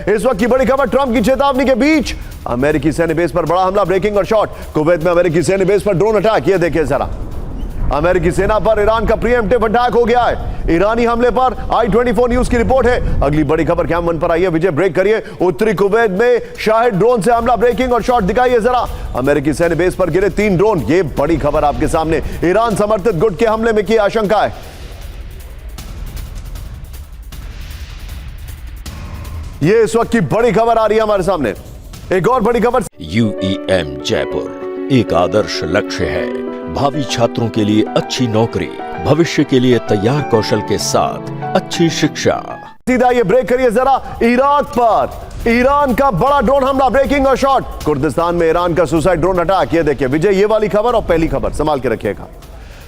इस वक्त की बड़ी खबर, ट्रंप की चेतावनी के बीच अमेरिकी सैन्य बेस पर बड़ा हमला, ब्रेकिंग और शॉट। कुवैत में अमेरिकी सैन्य बेस पर ड्रोन अटैक। ये देखिए जरा, अमेरिकी सेना पर ईरान का प्रीएम्प्टिव अटैक हो गया है। ईरानी हमले पर i24 न्यूज की रिपोर्ट है। अगली बड़ी खबर क्या मन पर आई है, विजय ब्रेक करिए। उत्तरी कुवैत में शाहिद ड्रोन से हमला, ब्रेकिंग और शॉट दिखाइए जरा। अमेरिकी सैन्य बेस पर गिरे 3 ड्रोन। ये बड़ी खबर आपके सामने, ईरान समर्थित गुट के हमले में की आशंका है। ये इस वक्त की बड़ी खबर आ रही है हमारे सामने। एक और बड़ी खबर, UEM जयपुर एक आदर्श लक्ष्य है। भावी छात्रों के लिए अच्छी नौकरी, भविष्य के लिए तैयार कौशल के साथ अच्छी शिक्षा। सीधा ये ब्रेक करिए जरा, इराक पर ईरान का बड़ा ड्रोन हमला, ब्रेकिंग और शॉट। कुर्दिस्तान में ईरान का सुसाइड ड्रोन अटैक। ये देखिए विजय, ये वाली खबर और पहली खबर संभाल के रखिएगा।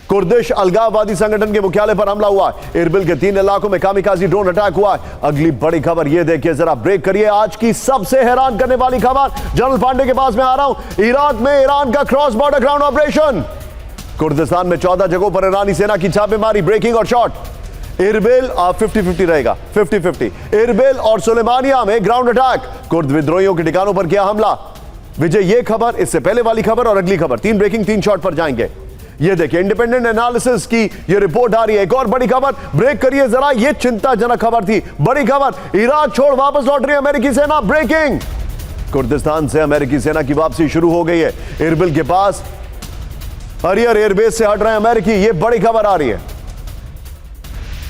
कुर्दिश अलगाववादी संगठन के मुख्यालय पर हमला हुआ है। इरबिल के 3 इलाकों में कामिकाजी ड्रोन अटैक हुआ है। अगली बड़ी खबर ये देखिए जरा, ब्रेक करिए। आज की सबसे हैरान करने वाली खबर, जनरल पांडे के पास में आ रहा हूं। इराक में ईरान का cross border ground operation. Kurdistan में 14 जगहों पर ईरानी सेना की छापेमारी, ब्रेकिंग और शॉट। इरबिल 50-50 रहेगा, 50-50। इरबिल और सुलेमानिया में ग्राउंड अटैक, कुर्द विद्रोहियों के ठिकानों पर किया हमला। विजय, ये खबर, इससे पहले वाली खबर और अगली खबर, 3 ब्रेकिंग 3 शॉट पर जाएंगे। ये देखिए इंडिपेंडेंट एनालिसिस की ये रिपोर्ट आ रही है। एक और बड़ी खबर, ब्रेक करिए जरा। ये चिंताजनक खबर थी। बड़ी खबर, इराक छोड़ वापस लौट रही है अमेरिकी सेना, ब्रेकिंग। कुर्दिस्तान से अमेरिकी सेना की वापसी शुरू हो गई है। इरबिल के पास हरियर एयरबेस से हट रहे हैं अमेरिकी। ये बड़ी खबर आ रही है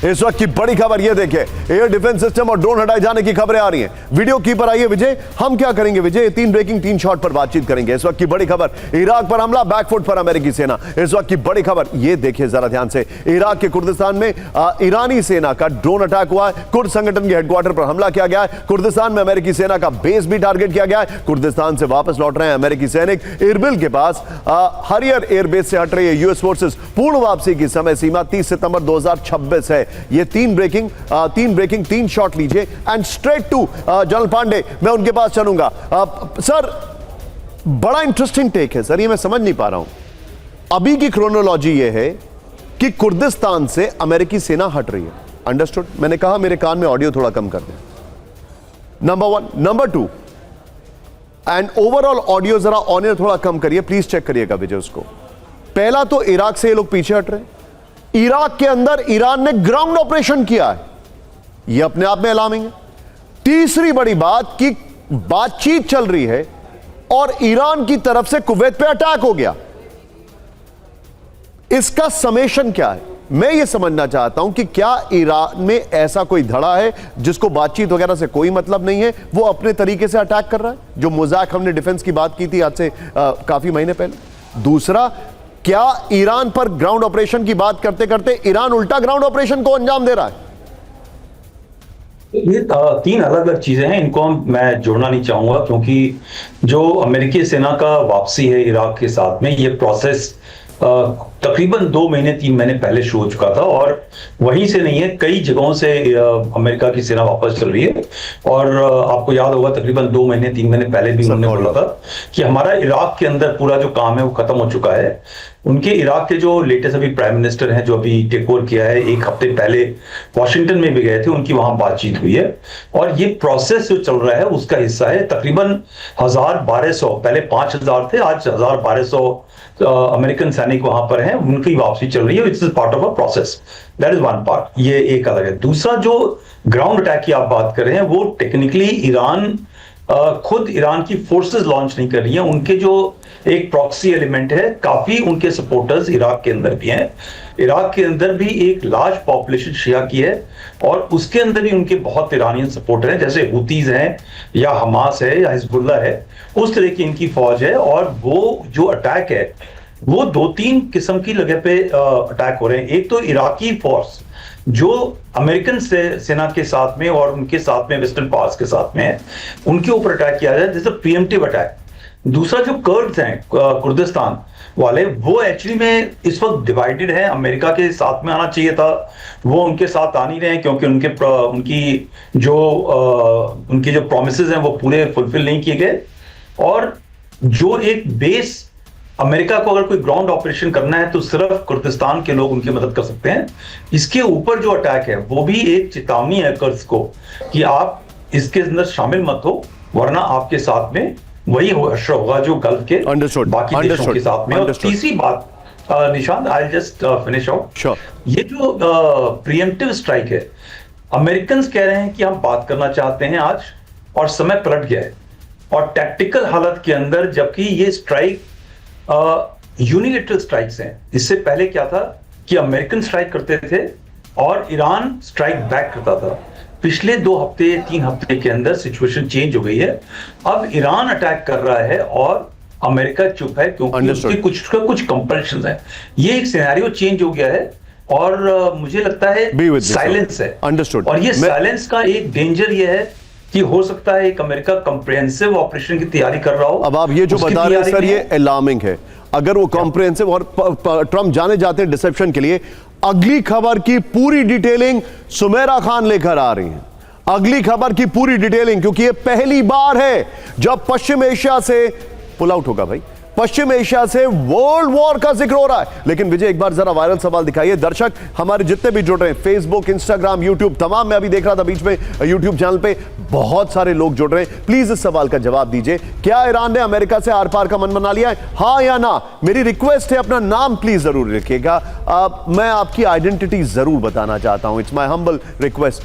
इस वक्त की बड़ी खबर। ये देखिए एयर डिफेंस सिस्टम और ड्रोन हटाए जाने की खबरें आ रही हैं। वीडियो की पर आइए विजय। हम क्या करेंगे विजय, 3 ब्रेकिंग 3 शॉट पर बातचीत करेंगे। इस वक्त की बड़ी खबर, इराक पर हमला, बैकफुट पर अमेरिकी सेना। इस वक्त की बड़ी खबर ये देखिए जरा ध्यान से, इराक के कुर्दिस्तान में ईरानी सेना का ड्रोन अटैक हुआ है। कुर्द संगठन के हेडक्वार्टर पर हमला किया गया है। कुर्दिस्तान में अमेरिकी सेना का बेस भी टारगेट किया गया है। कुर्दिस्तान से वापस लौट रहे हैं अमेरिकी सैनिक। इरबिल के पास हरियर एयरबेस से हट रही है यूएस फोर्सेस। पूर्ण वापसी की समय सीमा 30 सितंबर 2026 है। ये 3 ब्रेकिंग 3 शॉट लीजिए and straight to general Pandey. मैं उनके पास चलूंगा। सर, बड़ा इंटरेस्टिंग टेक है सर, ये मैं समझ नहीं पा रहा हूं। अभी की क्रोनोलॉजी ये है कि कुर्दिस्तान से अमेरिकी सेना हट रही है। अंडरस्टूड? मैंने कहा मेरे कान में ऑडियो थोड़ा कम कर दें, number 1। Number 2, and overall audio जरा ऑन एयर थोड़ा कम करिए प्लीज, चेक करिएगा विजय उसको। पहला तो इराक से ये लोग पीछे हट रहे हैं। इराक के अंदर ईरान ने ग्राउंड ऑपरेशन किया है, यह अपने आप में अलार्मिंग है। तीसरी बड़ी बात कि बातचीत चल रही है और ईरान की तरफ से कुवैत पे अटैक हो गया। इसका समेशन क्या है? मैं यह समझना चाहता हूं कि क्या ईरान में ऐसा कोई धड़ा है जिसको बातचीत वगैरह से कोई मतलब नहीं है, वो अपने तरीके से अटैक कर रहा है, जो मोज़ैक हमने डिफेंस की बात की थी आज से काफी महीने पहले। दूसरा, क्या ईरान पर ग्राउंड ऑपरेशन की बात करते करते ईरान उल्टा ग्राउंड ऑपरेशन को अंजाम दे रहा है? ये 3 अलग अलग चीजें हैं, इनको मैं जोड़ना नहीं चाहूंगा, क्योंकि जो अमेरिकी सेना का वापसी है इराक के साथ में, ये प्रोसेस तकरीबन 2 महीने 3 महीने पहले शुरू हो चुका था और वहीं से नहीं है, कई जगहों से अमेरिका की सेना वापस चल रही है। और आपको याद होगा तकरीबन 2 महीने 3 महीने पहले भी उन्होंने बोला था कि हमारा इराक के अंदर पूरा जो काम है वो खत्म हो चुका है। उनके इराक के जो लेटेस्ट अभी प्राइम मिनिस्टर हैं, जो अभी टेक ओवर किया है, 1 हफ्ते पहले वॉशिंगटन में भी गए थे, उनकी वहां बातचीत हुई है। और ये प्रोसेस जो चल रहा है उसका हिस्सा है। तकरीबन 1000-1200, पहले 5000 थे, आज 1000-1200 अमेरिकन सैनिक वहां पर हैं, उनकी वापसी चल रही है। It's part of a process, that is one part. ये एक अलग है। दूसरा, जो ग्राउंड अटैक की आप बात कर रहे हैं, वो टेक्निकली ईरान खुद ईरान की फोर्सेस लॉन्च नहीं कर रही है। उनके जो एक प्रॉक्सी एलिमेंट है, काफी उनके सपोर्टर्स इराक के अंदर भी हैं। इराक के अंदर भी एक लार्ज पॉपुलेशन शिया की है और उसके अंदर भी उनके बहुत ईरानियन सपोर्टर हैं, जैसे हुतीज हैं या हमास है या हिजबुल्लाह है, उस तरह की इनकी फौज है। और वो जो अटैक है वो 2-3 किस्म की जगह पे अटैक हो रहे हैं। एक तो इराकी फोर्स जो अमेरिकन सेना के साथ में और उनके साथ में वेस्टर्न पास के साथ में है, उनके ऊपर अटैक किया जाए, जैसे प्रीएम्प्टिव अटैक। दूसरा, जो कर्ड्स हैं कुर्दिस्तान वाले, वो एक्चुअली में इस वक्त डिवाइडेड है। अमेरिका के साथ में आना चाहिए था, वो उनके साथ आ नहीं रहे हैं, क्योंकि उनकी जो प्रॉमिसेस हैं वो पूरे फुलफिल नहीं किए गए। और जो एक बेस, अमेरिका को अगर कोई ग्राउंड ऑपरेशन करना है तो सिर्फ कुर्दिस्तान के लोग उनकी मदद कर सकते हैं। इसके ऊपर जो अटैक है वो भी एक चेतावनी है कर्ड्स को कि आप इसके अंदर शामिल मत हो, वरना आपके साथ में वही हश्र होगा जो गल्फ के Understood. बाकी देशों Understood. के साथ में। और Understood. तीसरी बात Nishant, I just finish out. Sure. ये जो प्रीएम्प्टिव स्ट्राइक है, अमेरिकन कह रहे हैं कि हम बात करना चाहते हैं आज, और समय पलट गया है। और टैक्टिकल हालत के अंदर, जबकि ये स्ट्राइक यूनिलेटरल स्ट्राइक्स हैं। इससे पहले क्या था कि अमेरिकन स्ट्राइक करते थे और ईरान स्ट्राइक बैक करता था। पिछले 2 हफ्ते 3 हफ्ते के अंदर सिचुएशन चेंज हो गई है। अब ईरान अटैक कर रहा है और अमेरिका चुप है, क्योंकि Understood. उसके कुछ कंपल्शंस हैं। ये एक सिनेरियो चेंज हो गया है, और मुझे लगता है Be with me, sir. Silence है। Understood. और ये मैं- साइलेंस का एक डेंजर ये है कि हो सकता है एक अमेरिका कंप्रिहेंसिव ऑपरेशन की तैयारी कर रहा हो। अब आप ये जो उसकी बता रहे हैं सर, तैयारी ये में- अलार्मिंग है। अगर वो कॉम्प्रिहेंसिव, और ट्रंप जाने जाते हैं डिसेप्शन के लिए, अगली खबर की पूरी डिटेलिंग सुमेरा खान लेकर आ रही हैं। अगली खबर की पूरी डिटेलिंग, क्योंकि ये पहली बार है जब पश्चिम एशिया से पुल आउट होगा भाई, पश्चिम एशिया से वर्ल्ड वॉर का जिक्र हो रहा है। लेकिन विजय, एक बार जरा वायरल सवाल दिखाइए। दर्शक हमारे जितने भी जुड़ रहे हैं, फेसबुक, इंस्टाग्राम, यूट्यूब, तमाम, मैं अभी देख रहा था बीच में यूट्यूब चैनल पे बहुत सारे लोग जुड़ रहे हैं। प्लीज इस सवाल का जवाब दीजिए, क्या ईरान ने अमेरिका से आर पार का मन बना लिया है, हाँ या ना? मेरी रिक्वेस्ट है, अपना नाम प्लीज जरूर रखिएगा। मैं आपकी आइडेंटिटी जरूर बताना चाहता हूं। It's my humble request.